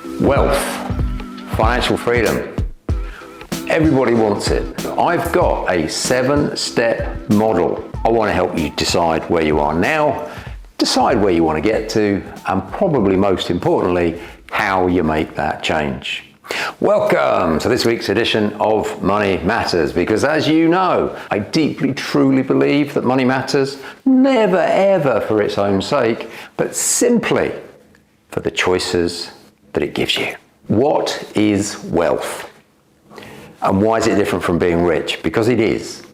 Wealth, financial freedom. Everybody wants it. I've got a 7-step model. I want to help you decide where you are now, decide where you want to get to, and probably most importantly, how you make that change. Welcome to this week's edition of Money Matters, because as you know, I deeply, truly believe that money matters, never ever for its own sake, but simply for the choices that it gives you. What is wealth? And why is it different from being rich? Because it is.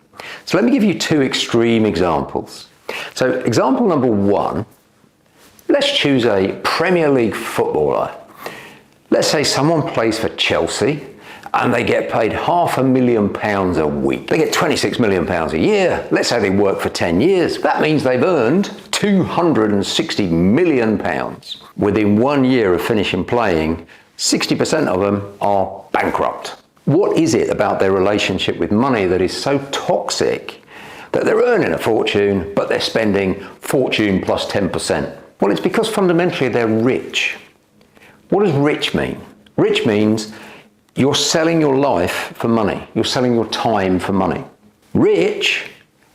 So let me give you two extreme examples. So example number one, let's choose a Premier League footballer. Let's say someone plays for Chelsea and they get paid £500,000 a week. They get £26 million a year. Let's say they work for 10 years. That means they've earned £260 million. Within 1 year of finishing playing, 60% of them are bankrupt. What is it about their relationship with money that is so toxic that they're earning a fortune, but they're spending fortune plus 10%? Well, it's because fundamentally they're rich. What does rich mean? Rich means you're selling your life for money. You're selling your time for money. Rich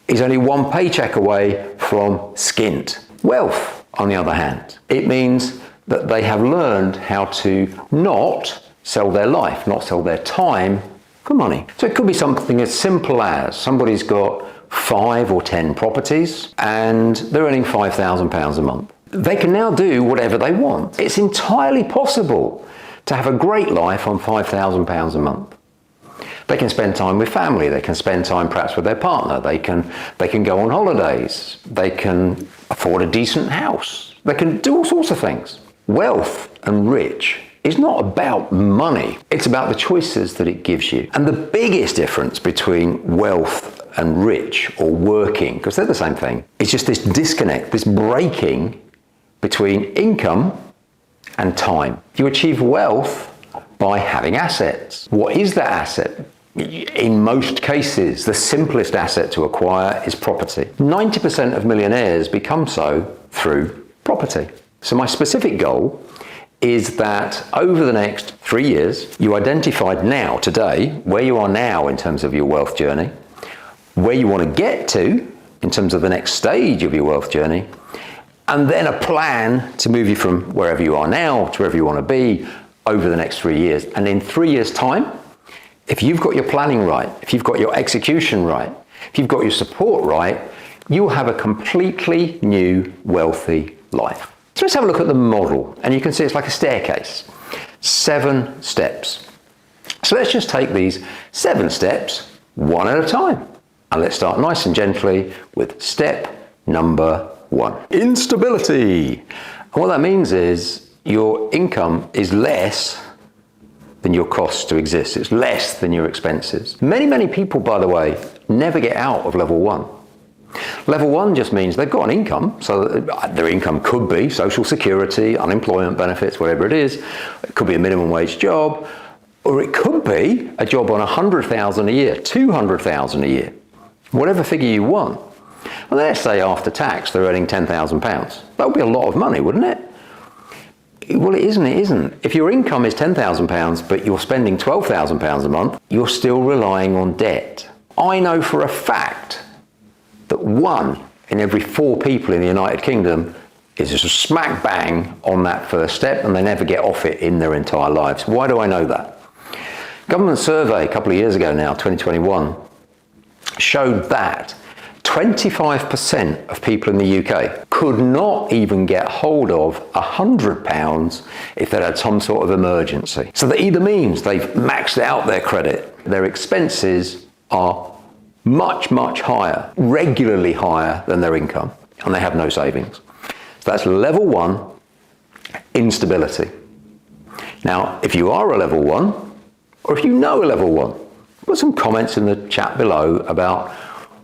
is only one paycheck away from skint. Wealth, on the other hand, it means that they have learned how to not sell their life, not sell their time for money. So it could be something as simple as somebody's got 5 or 10 properties and they're earning £5,000 a month. They can now do whatever they want. It's entirely possible to have a great life on £5,000 a month. They can spend time with family, they can spend time perhaps with their partner, they can go on holidays, they can afford a decent house, they can do all sorts of things. Wealth and rich is not about money, it's about the choices that it gives you. And the biggest difference between wealth and rich, or working, because they're the same thing, it's just this disconnect, this breaking between income and time. You achieve wealth by having assets. What is that asset? In most cases, the simplest asset to acquire is property. 90% of millionaires become so through property. So my specific goal is that over the next 3 years, you identified now, today, where you are now in terms of your wealth journey, where you want to get to in terms of the next stage of your wealth journey, and then a plan to move you from wherever you are now to wherever you want to be over the next 3 years. And in 3 years' time, if you've got your planning right, if you've got your execution right, if you've got your support right, you'll have a completely new wealthy life. So let's have a look at the model, and you can see it's like a staircase. 7 steps. So let's just take these 7 steps one at a time. And let's start nice and gently with step number 1. Instability. And what that means is your income is less than your costs to exist. It's less than your expenses. Many people, by the way, never get out of level 1. Level 1 just means they've got an income, so their income could be social security, unemployment benefits, whatever it is. It could be a minimum wage job, or it could be a job on £100,000 a year, £200,000 a year, whatever figure you want. Well, let's say after tax they're earning £10,000. That would be a lot of money, wouldn't it? Well, it isn't. If your income is £10,000 but you're spending £12,000 a month, you're still relying on debt. I know for a fact that 1 in every 4 people in the United Kingdom is just smack bang on that first step, and they never get off it in their entire lives. Why do I know that? Government survey a couple of years ago now, 2021, showed that 25% of people in the UK could not even get hold of £100 if they had some sort of emergency. So that either means they've maxed out their credit, their expenses are much higher, regularly higher than their income, and they have no savings. So that's level 1, instability. Now, if you are a level 1, or if you know a level 1, put some comments in the chat below about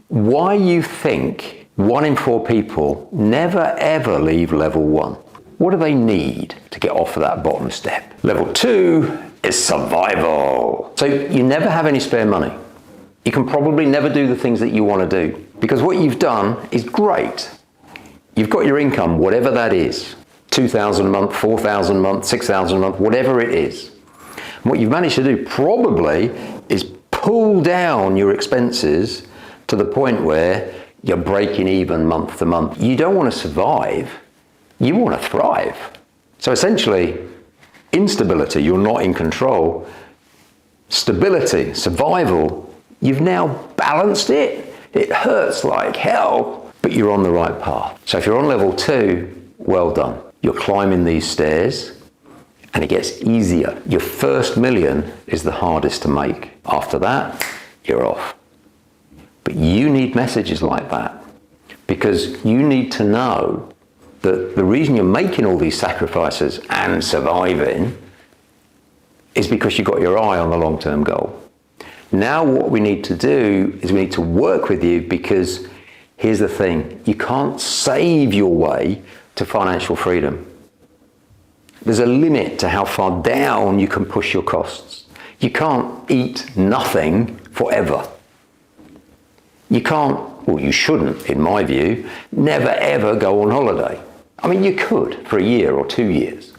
why you think 1 in 4 people never ever leave level 1. What do they need to get off of that bottom step? Level 2 is survival. So you never have any spare money. You can probably never do the things that you want to do, because what you've done is great. You've got your income, whatever that is. 2,000 a month, 4,000 a month, 6,000 a month, whatever it is. And what you've managed to do probably is pull down your expenses to the point where you're breaking even month to month. You don't want to survive, you want to thrive. So essentially, instability, you're not in control. Stability, survival, you've now balanced it. It hurts like hell, but you're on the right path. So if you're on level 2, well done. You're climbing these stairs and it gets easier. Your first million is the hardest to make. After that, you're off. But you need messages like that because you need to know that the reason you're making all these sacrifices and surviving is because you've got your eye on the long-term goal. Now what we need to do is we need to work with you, because here's the thing, you can't save your way to financial freedom. There's a limit to how far down you can push your costs. You can't eat nothing forever. You can't, well, you shouldn't, in my view, never ever go on holiday. I mean, you could for a year or 2 years,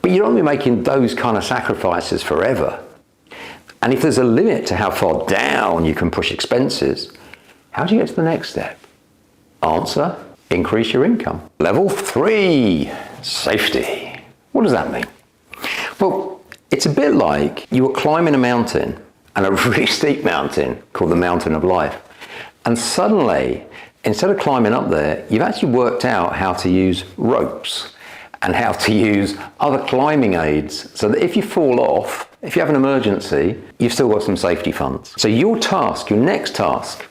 but you don't be making those kind of sacrifices forever. And if there's a limit to how far down you can push expenses, how do you get to the next step? Answer, increase your income. Level 3, safety. What does that mean? Well, it's a bit like you were climbing a mountain, and a really steep mountain called the Mountain of Life. And suddenly, instead of climbing up there, you've actually worked out how to use ropes and how to use other climbing aids so that if you fall off, if you have an emergency, you've still got some safety funds. So your task, your next task,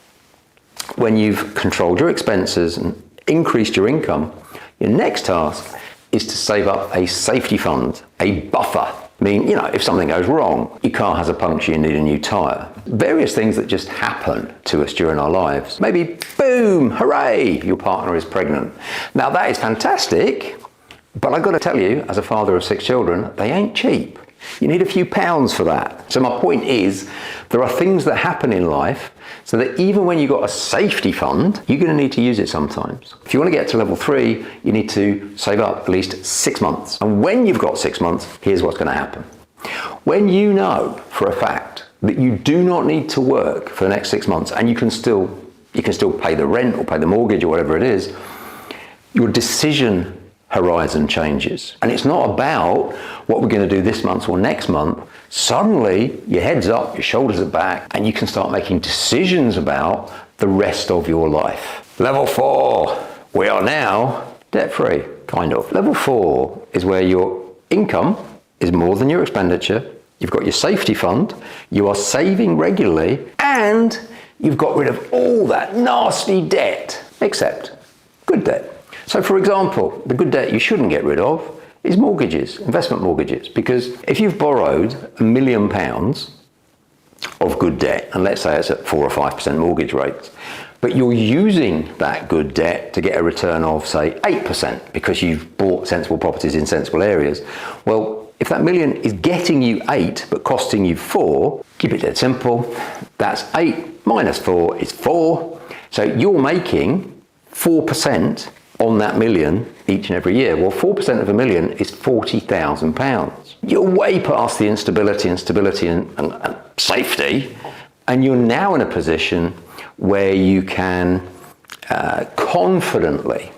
when you've controlled your expenses and increased your income, your next task is to save up a safety fund, a buffer. I mean, you know, if something goes wrong, your car has a puncture, you need a new tire. Various things that just happen to us during our lives. Maybe, boom, hooray, your partner is pregnant. Now that is fantastic, but I've got to tell you, as a father of 6 children, they ain't cheap. You need a few pounds for that. So my point is, there are things that happen in life so that even when you've got a safety fund, you're going to need to use it sometimes. If you want to get to level 3, you need to save up at least 6 months. And when you've got 6 months, here's what's going to happen. When you know for a fact that you do not need to work for the next 6 months and you can still pay the rent or pay the mortgage or whatever it is, your decision horizon changes. And it's not about what we're going to do this month or next month. Suddenly your head's up, your shoulders are back, and you can start making decisions about the rest of your life. Level 4, we are now debt-free, kind of. Level 4 is where your income is more than your expenditure, you've got your safety fund, you are saving regularly, and you've got rid of all that nasty debt, except good debt. So for example, the good debt you shouldn't get rid of is mortgages, investment mortgages, because if you've borrowed £1 million of good debt, and let's say it's at 4 or 5% mortgage rates, but you're using that good debt to get a return of, say, 8% because you've bought sensible properties in sensible areas, well, if that million is getting you 8 but costing you 4, keep it dead simple, that's 8 minus 4 is 4, so you're making 4% on that million each and every year. Well, 4% of $1 million is £40,000. You're way past the instability and stability and safety, and you're now in a position where you can confidently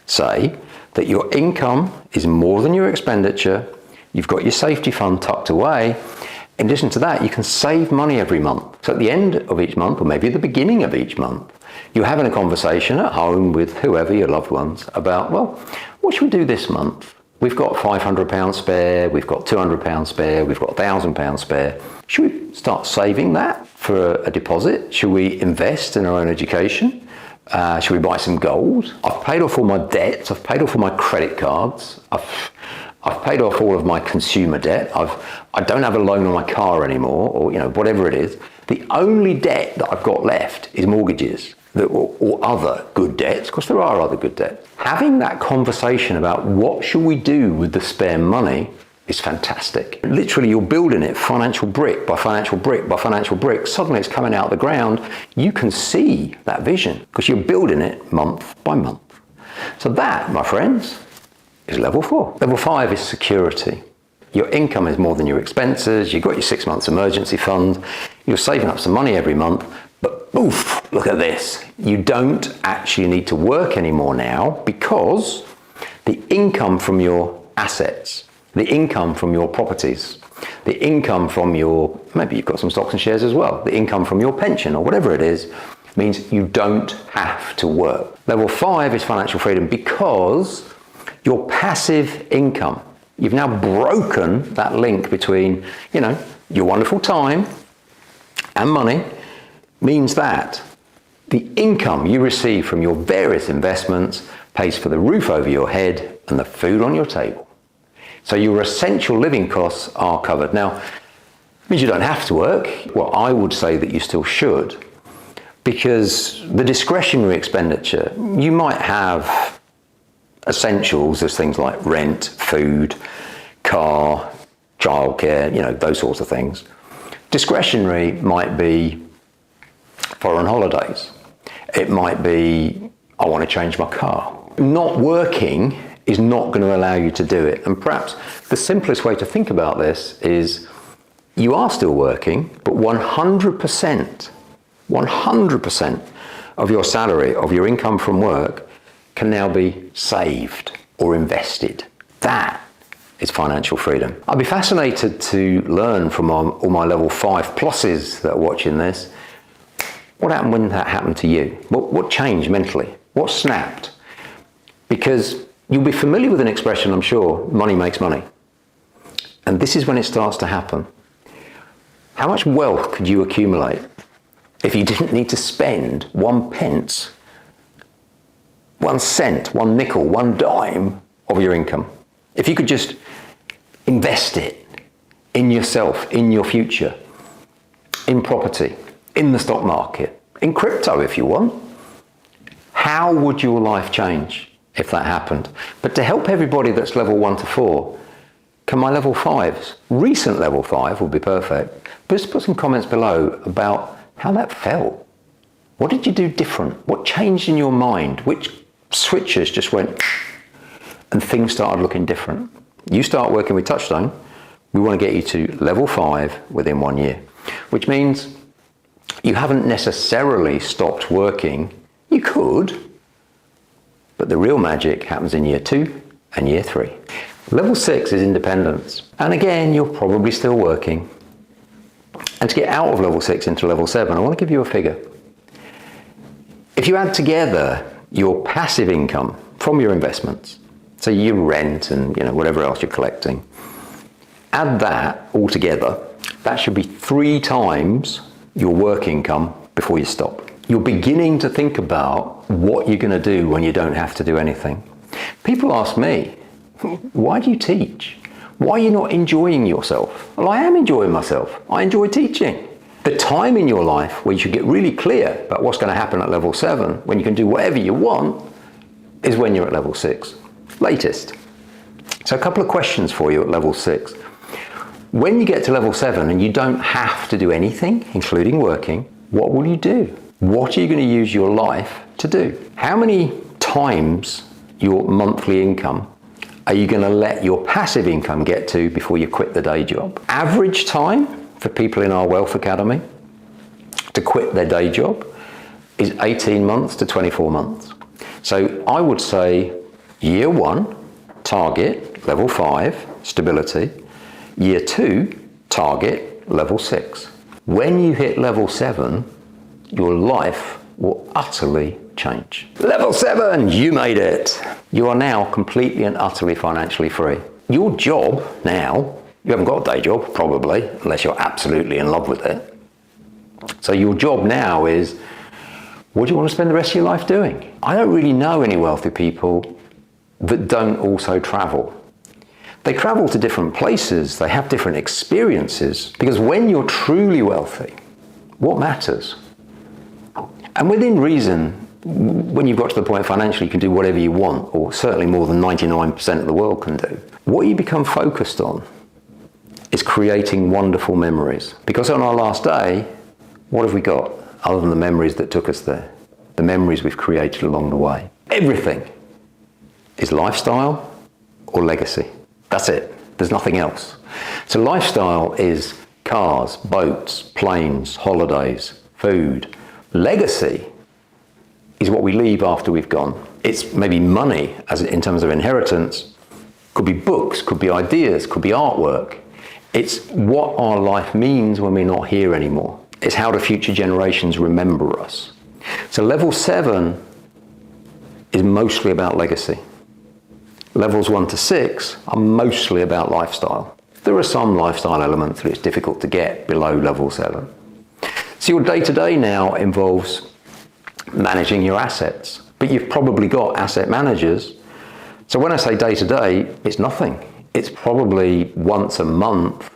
say that your income is more than your expenditure, you've got your safety fund tucked away. In addition to that, you can save money every month. So at the end of each month, or maybe at the beginning of each month, you're having a conversation at home with whoever, your loved ones, about, well, what should we do this month? We've got £500 spare, we've got £200 spare, we've got £1,000 spare. Should we start saving that for a deposit? Should we invest in our own education? Should we buy some gold? I've paid off all my debts, I've paid off all my credit cards, I've paid off all of my consumer debt, I don't have a loan on my car anymore, or whatever it is. The only debt that I've got left is mortgages or other good debts, because there are other good debts. Having that conversation about what should we do with the spare money is fantastic. Literally, you're building it financial brick by financial brick by financial brick. Suddenly it's coming out of the ground. You can see that vision because you're building it month by month. So that, my friends, is level 4. Level 5 is security. Your income is more than your expenses, you've got your 6 months emergency fund, you're saving up some money every month, but oof, look at this. You don't actually need to work anymore now because the income from your assets, the income from your properties, the income from your, maybe you've got some stocks and shares as well, the income from your pension or whatever it is, means you don't have to work. Level 5 is financial freedom because your passive income, you've now broken that link between, your wonderful time and money, means that the income you receive from your various investments pays for the roof over your head and the food on your table. So your essential living costs are covered. Now, it means you don't have to work. Well, I would say that you still should, because the discretionary expenditure, you might have essentials as things like rent, food, car, childcare, those sorts of things. Discretionary might be foreign holidays. It might be, I want to change my car. Not working is not going to allow you to do it. And perhaps the simplest way to think about this is you are still working, but 100% of your salary, of your income from work, can now be saved or invested. That is financial freedom. I'd be fascinated to learn from all my level 5 pluses that are watching this. What happened when that happened to you? What changed mentally? What snapped? Because you'll be familiar with an expression, I'm sure, money makes money. And this is when it starts to happen. How much wealth could you accumulate if you didn't need to spend 1 pence, 1 cent, 1 nickel, 1 dime of your income? If you could just invest it in yourself, in your future, in property, in the stock market, in crypto if you want, how would your life change if that happened? But to help everybody that's level 1 to 4, can my level 5s, recent level 5 would be perfect, but just put some comments below about how that felt. What did you do different? What changed in your mind? Which switches just went and things started looking different? You start working with Touchstone, we want to get you to level 5 within 1 year, which means you haven't necessarily stopped working. You could, but the real magic happens in year 2 and year 3. Level 6 is independence. And again, you're probably still working. And to get out of level 6 into level 7, I want to give you a figure. If you add together your passive income from your investments, so your rent and whatever else you're collecting, add that all together, that should be 3 times your work income before you stop. You're beginning to think about what you're going to do when you don't have to do anything. People ask me, why do you teach? Why are you not enjoying yourself? Well, I am enjoying myself. I enjoy teaching. The time in your life where you should get really clear about what's going to happen at level 7, when you can do whatever you want, is when you're at level 6, latest. So a couple of questions for you at level 6. When you get to level 7 and you don't have to do anything, including working, what will you do? What are you going to use your life to do? How many times your monthly income are you going to let your passive income get to before you quit the day job? Average time for people in our Wealth Academy to quit their day job is 18 months to 24 months. So I would say year 1, target level 5, stability. Year 2, target level 6. When you hit level 7, your life will utterly change. Level 7, you made it. You are now completely and utterly financially free. Your job now, you haven't got a day job probably, unless you're absolutely in love with it. So your job now is, what do you want to spend the rest of your life doing? I don't really know any wealthy people that don't also travel. They travel to different places, they have different experiences, because when you're truly wealthy, what matters? And within reason, when you've got to the point financially you can do whatever you want, or certainly more than 99% of the world can do, what you become focused on is creating wonderful memories. Because on our last day, what have we got other than the memories that took us there? The memories we've created along the way. Everything is lifestyle, or legacy. That's it. There's nothing else. So lifestyle is cars, boats, planes, holidays, food. Legacy is what we leave after we've gone. It's maybe money as in terms of inheritance, could be books, could be ideas, could be artwork. It's what our life means when we're not here anymore. It's how the future generations remember us. So level 7 is mostly about legacy. Levels 1 to 6 are mostly about lifestyle. There are some lifestyle elements that it's difficult to get below level 7. So your day-to-day now involves managing your assets, but you've probably got asset managers. So when I say day-to-day, it's nothing. It's probably once a month,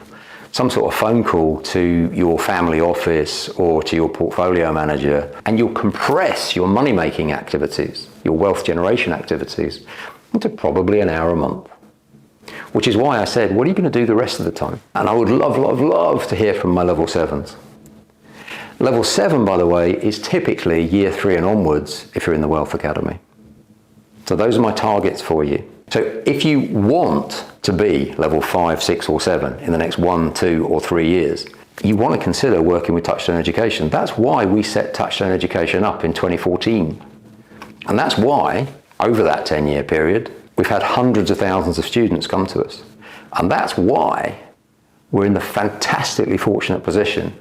some sort of phone call to your family office or to your portfolio manager, and you'll compress your money-making activities, your wealth generation activities, into probably an hour a month. Which is why I said, what are you going to do the rest of the time? And I would love to hear from my level 7s. Level 7, by the way, is typically year 3 and onwards if you're in the Wealth Academy. So those are my targets for you. So if you want to be level 5, 6 or 7 in the next 1, 2 or 3 years, you want to consider working with Touchstone Education. That's why we set Touchstone Education up in 2014. And that's why, over that 10-year period, we've had hundreds of thousands of students come to us. And that's why we're in the fantastically fortunate position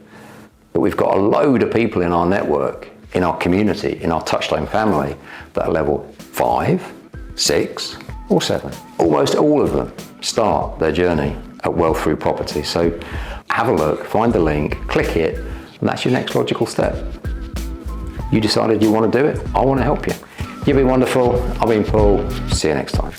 that we've got a load of people in our network, in our community, in our Touchstone family that are level 5, 6 or 7. Almost all of them start their journey at Wealth Through Property. So have a look, find the link, click it, and that's your next logical step. You decided you want to do it, I want to help you. You've been wonderful. I've been Paul. See you next time.